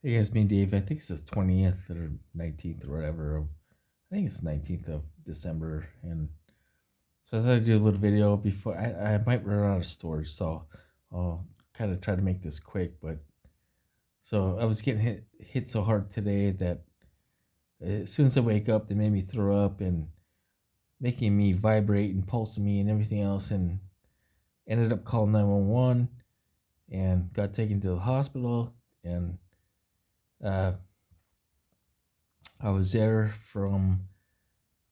Hey guys, me Dave. I think it's the 20th or 19th or whatever. I think it's 19th of December. And so I thought I'd do a little video before. I might run out of storage, so I'll kind of try to make this quick. But so I was getting hit so hard today that as soon as I wake up, they made me throw up and making me vibrate and pulsing me and everything else. And ended up calling 911 and got taken to the hospital. And uh, I was there from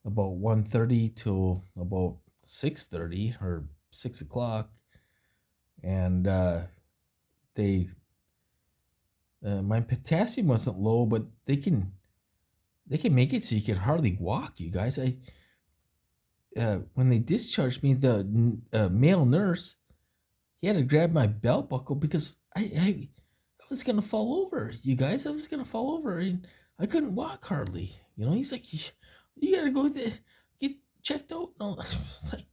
about 1:30 to about 6:30 or 6 o'clock, and they my potassium wasn't low, but they can make it so you can hardly walk. You guys, I when they discharged me, the male nurse, he had to grab my belt buckle because I was gonna fall over. You guys, I was gonna fall over and I couldn't walk hardly. He's like, you gotta go get checked out. No, it's like,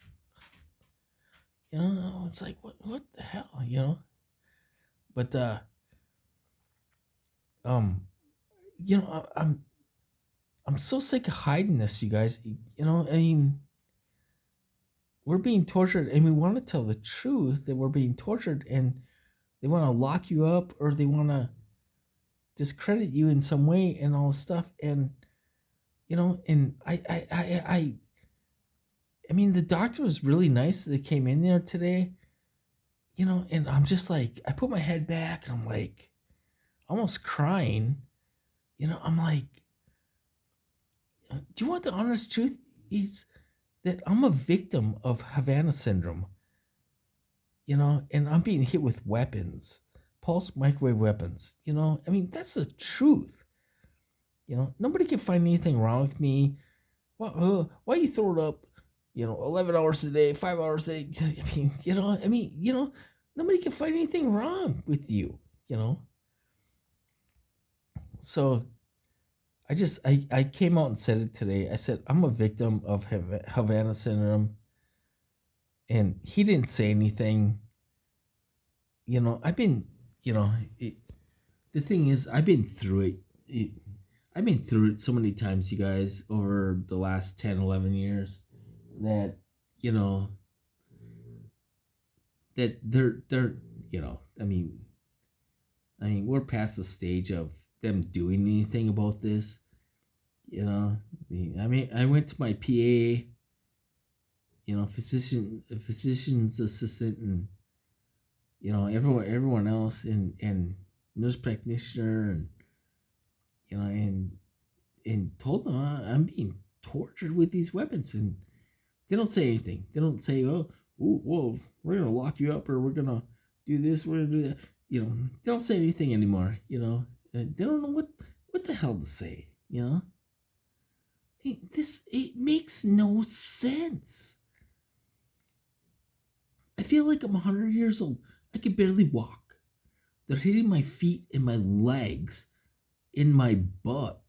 it's like what the hell, But um, I'm so sick of hiding this, you guys. I mean, we're being tortured, and we want to tell the truth that we're being tortured, and they want to lock you up or they want to discredit you in some way and all this stuff, and and I mean, the doctor was really nice that they came in there today, and I'm just like, I put my head back and I'm like, almost crying. I'm like, do you want the honest truth? Is that I'm a victim of Havana syndrome, and I'm being hit with weapons, pulse microwave weapons. I mean, that's the truth. Nobody can find anything wrong with me. Why you throw it up? 11 hours a day, 5 hours a day. Nobody can find anything wrong with you. You know. So I came out and said it today. I said I'm a victim of Havana syndrome, and he didn't say anything. I've been, you know, it, the thing is, I've been through it. I've been through it so many times, you guys, over the last 10, 11 years that, you know, that they're, I mean, we're past the stage of them doing anything about this. I mean, I went to my PA, physician's assistant, and everyone else, and nurse practitioner, and and told them I'm being tortured with these weapons, and they don't say anything. They don't say, oh, ooh, whoa, we're gonna lock you up, or we're gonna do this, we're gonna do that. They don't say anything anymore. They don't know what the hell to say. It makes no sense. I feel like I'm 100 years old. I can barely walk. They're hitting my feet and my legs in my butt,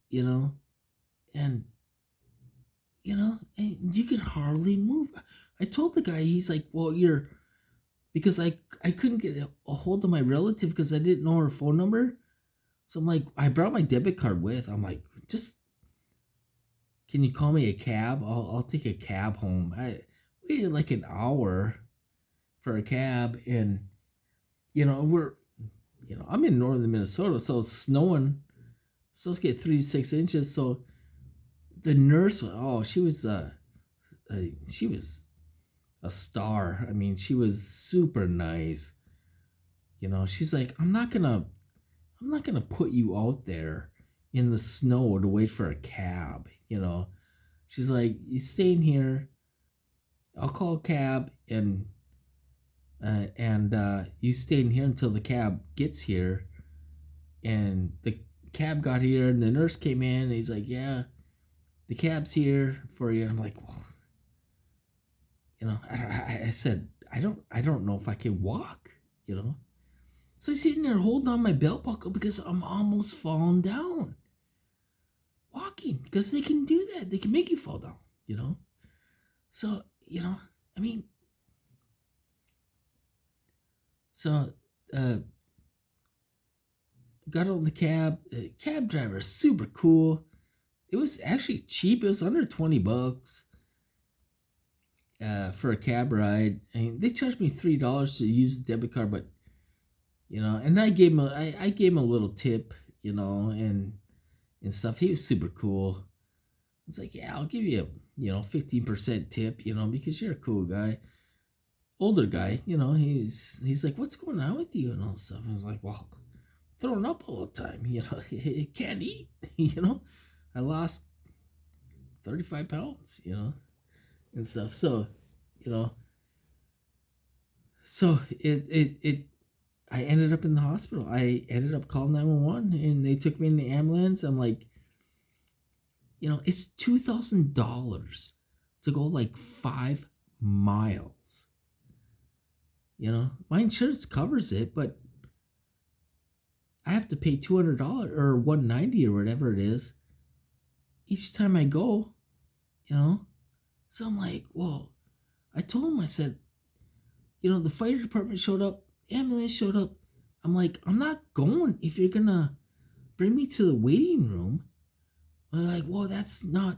you know, and and you can hardly move. I told the guy, he's like, well, because I couldn't get a hold of my relative because I didn't know her phone number. So I'm like, I brought my debit card with. I'm like, just can you call me a cab? I'll take a cab home. I waited like an hour for a cab, and we're I'm in northern Minnesota, so it's snowing. So let's get 3 to 6 inches. So the nurse, oh, she was a star. I mean, she was super nice. She's like, I'm not gonna put you out there in the snow to wait for a cab. She's like, you stay in here. I'll call a cab, and you stay in here until the cab gets here. And the cab got here, and the nurse came in, and he's like, yeah, the cab's here for you. And I'm like, well, I said, I don't know if I can walk. So he's sitting there holding on my belt buckle because I'm almost falling down. Walking, because they can do that. They can make you fall down, you know? So, I mean, so, uh, got on the cab. The cab driver, super cool. It was actually cheap. It was under $20 for a cab ride. And they charged me $3 to use the debit card, but and I gave him I gave him a little tip, and stuff. He was super cool. It's like, yeah, I'll give you a 15% tip, because you're a cool guy. Older guy, he's like, what's going on with you and all stuff. I was like, well, throwing up all the time, can't eat, I lost 35 pounds, and stuff. So, it I ended up in the hospital. I ended up calling 911 and they took me in the ambulance. I'm like, it's $2,000 to go like 5 miles. My insurance covers it, but I have to pay $200 or $190 or whatever it is each time I go, So I'm like, well, I told him, I said, the fire department showed up, ambulance showed up. I'm like, I'm not going if you're gonna bring me to the waiting room. I'm like, well, that's not,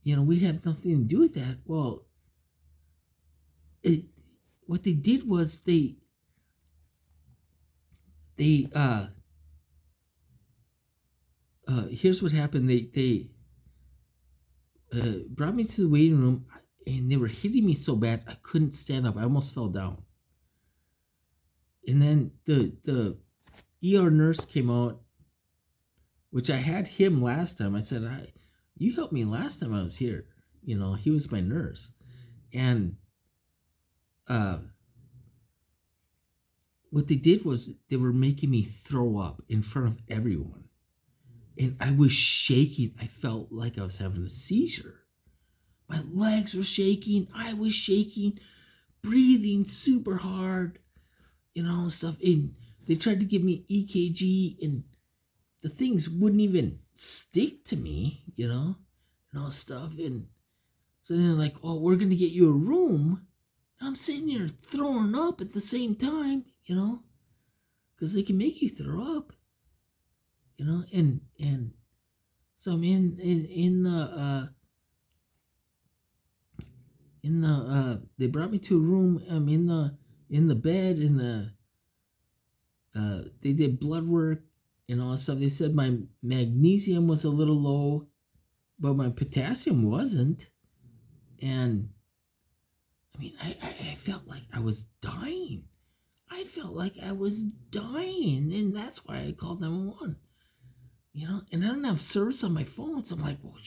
we have nothing to do with that. Well, what they did was they here's what happened. They brought me to the waiting room, and they were hitting me so bad I couldn't stand up. I almost fell down. And then the ER nurse came out, which I had him last time. I said, you helped me last time I was here. He was my nurse. And what they did was they were making me throw up in front of everyone. And I was shaking. I felt like I was having a seizure. My legs were shaking. I was shaking, breathing super hard, stuff. And they tried to give me EKG, and the things wouldn't even stick to me, and all stuff. And so they're like, oh, we're going to get you a room. And I'm sitting here throwing up at the same time, because they can make you throw up, and so I'm in the they brought me to a room. I'm in the bed, they did blood work and all that stuff. They said my magnesium was a little low, but my potassium wasn't. And I mean, I felt like I was dying. And that's why I called 911. And I don't have service on my phone, so I'm like, well,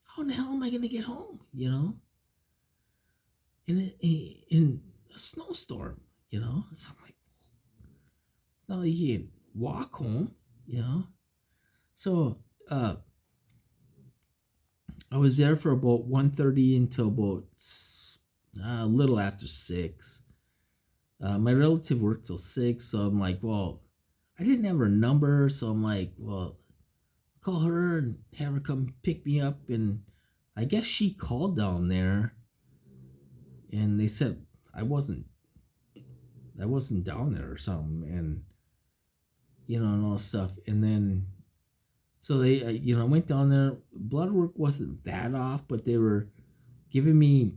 how in the hell am I gonna get home? In a snowstorm, so I'm like, it's not like you can walk home, So I was there for about 1:30 until about a little after 6. My relative worked till 6, so I'm like, well, I didn't have her number, so I'm like, well, call her and have her come pick me up. And I guess she called down there, and they said I wasn't down there or something, and and all stuff. And then so they went down there. Blood work wasn't that off, but they were giving me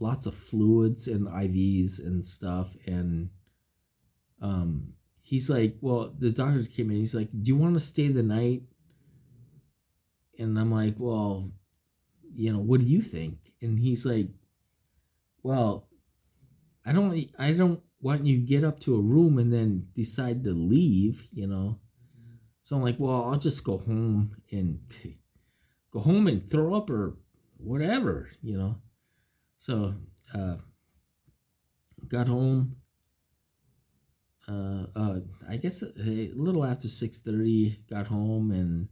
lots of fluids and IVs and stuff. And he's like, well, the doctor came in, he's like, do you want to stay the night? And I'm like, well, what do you think? And he's like, well, I don't want you to get up to a room and then decide to leave, So I'm like, well, I'll just go home and throw up or whatever, So got home. I guess a little after 6:30, got home, and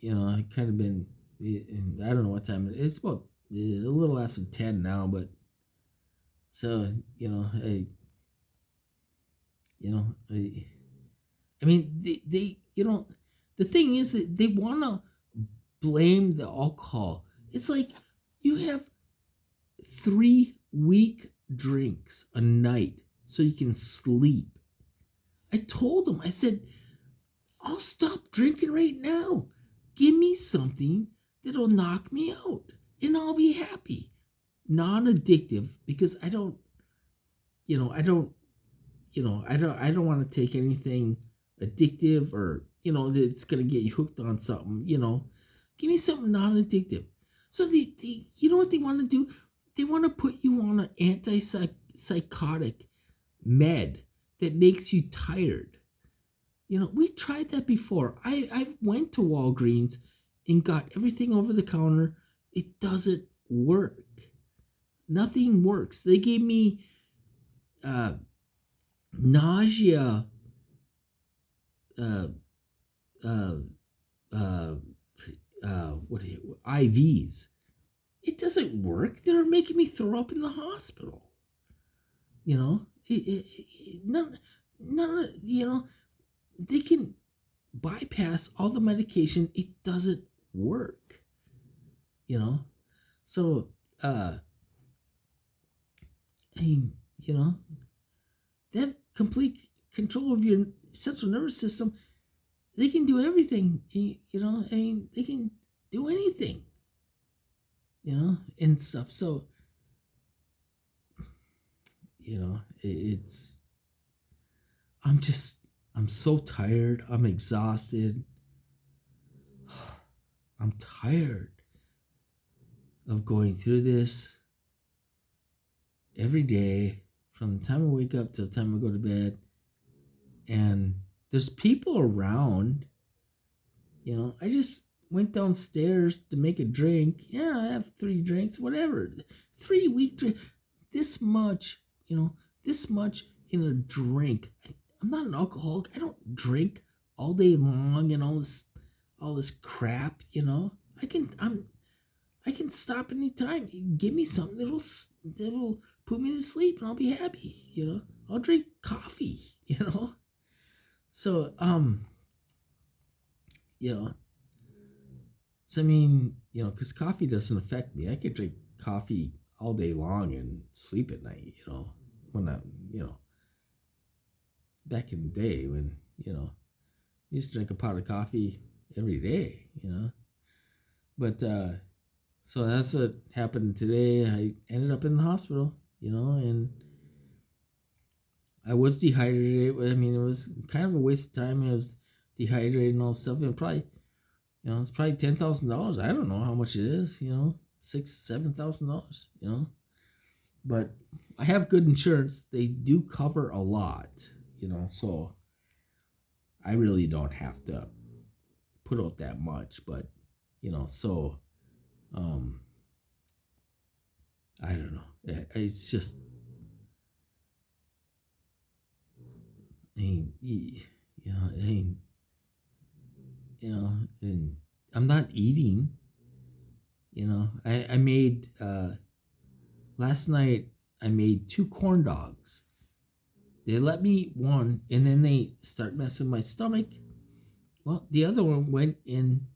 I kind of been. I don't know what time it is. It's about a little after 10 now, but so I mean, they the thing is that they want to blame the alcohol. It's like you have 3 weak drinks a night so you can sleep. I told him, I said, I'll stop drinking right now. Give me something that'll knock me out and I'll be happy. Non-addictive, because I don't want to take anything addictive or, that's going to get you hooked on something, Give me something non-addictive. So you know what they want to do? They want to put you on an antipsychotic med that makes you tired. We tried that before. I went to Walgreens and got everything over the counter. It doesn't work. Nothing works. They gave me nausea IVs. It doesn't work. They're making me throw up in the hospital. None, they can bypass all the medication. It doesn't work. So they have complete control of your central nervous system. They can do everything. They can do anything. And stuff. So it's. I'm so tired. I'm exhausted. I'm tired of going through this every day from the time I wake up to the time I go to bed. And there's people around. I just went downstairs to make a drink. Yeah, I have 3 drinks, whatever. 3 week drink. This much in a drink. I'm not an alcoholic. I don't drink all day long and all this crap, I can stop anytime. Give me something that'll put me to sleep and I'll be happy, I'll drink coffee, So so because coffee doesn't affect me. I could drink coffee all day long and sleep at night, when I, back in the day when, I used to drink a pot of coffee every day, But, so that's what happened today. I ended up in the hospital, and I was dehydrated. It was kind of a waste of time. I was dehydrated and all this stuff. And probably, it's probably $10,000. I don't know how much it is, $6,000-$7,000, But I have good insurance. They do cover a lot, so I really don't have to put out that much. But, so, I don't know. It's just, and I'm not eating, I made, last night I made 2 corn dogs. They let me eat one, and then they start messing with my stomach. Well, the other one went in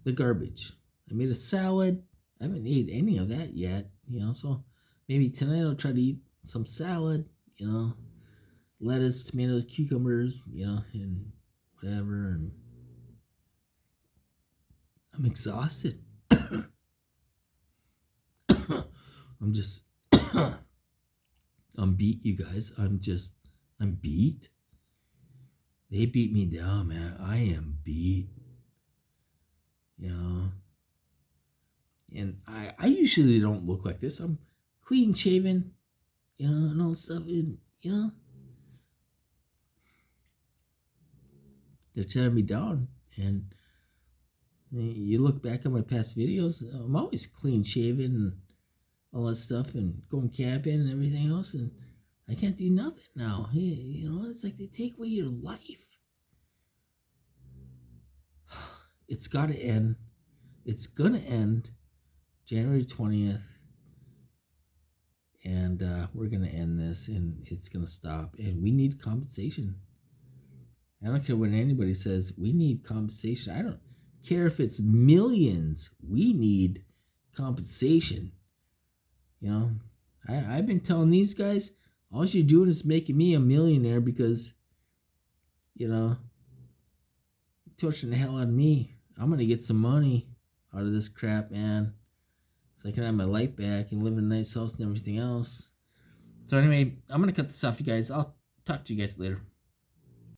the garbage. I made a salad. I haven't ate any of that yet, so maybe tonight I'll try to eat some salad, lettuce, tomatoes, cucumbers, and whatever. And I'm exhausted. I'm just, I'm beat, you guys. I'm beat. They beat me down, man. I am beat. And I usually don't look like this. I'm clean shaven, and all stuff. And, they're tearing me down. And you look back at my past videos, I'm always clean shaven and all that stuff and going camping and everything else. And I can't do nothing now. It's like they take away your life. It's got to end. It's going to end January 20th. And we're going to end this, and it's going to stop. And we need compensation. I don't care what anybody says. We need compensation. I don't care if it's millions. We need compensation. I've been telling these guys, all you're doing is making me a millionaire because, you know, you're torturing the hell out of me. I'm gonna get some money out of this crap, man. So I can have my life back and live in a nice house and everything else. So anyway, I'm gonna cut this off, you guys. I'll talk to you guys later.